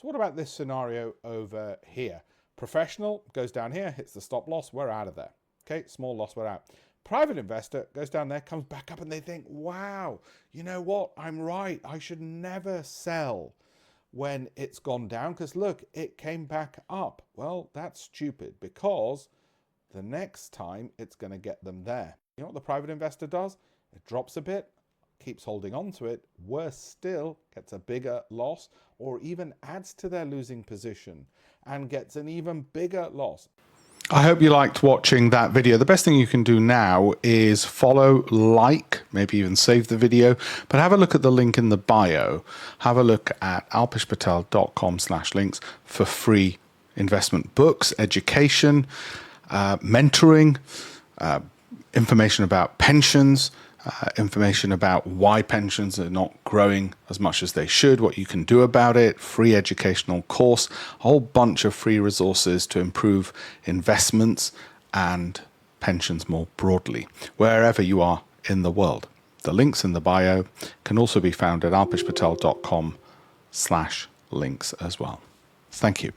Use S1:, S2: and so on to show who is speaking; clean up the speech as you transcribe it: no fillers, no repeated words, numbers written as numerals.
S1: So what about this scenario over here? Professional goes down here, hits the stop loss, we're out of there. Okay, small loss, we're out. Private investor goes down there, comes back up, and they think, wow, you know what? I'm right. I should never sell when it's gone down because look, it came back up. Well, that's stupid because the next time it's going to get them there. You know what the private investor does? It drops a bit, keeps holding on to it, worse still, gets a bigger loss or even adds to their losing position and gets an even bigger loss. I hope you liked watching that video. The best thing you can do now is follow, like, maybe even save the video, but have a look at the link in the bio. Have a look at alpishpatel.com/links for free investment books, education, mentoring, information about pensions, information about why pensions are not growing as much as they should, what you can do about it, free educational course, a whole bunch of free resources to improve investments and pensions more broadly, wherever you are in the world. The links in the bio can also be found at alpishpatel.com/links as well. Thank you.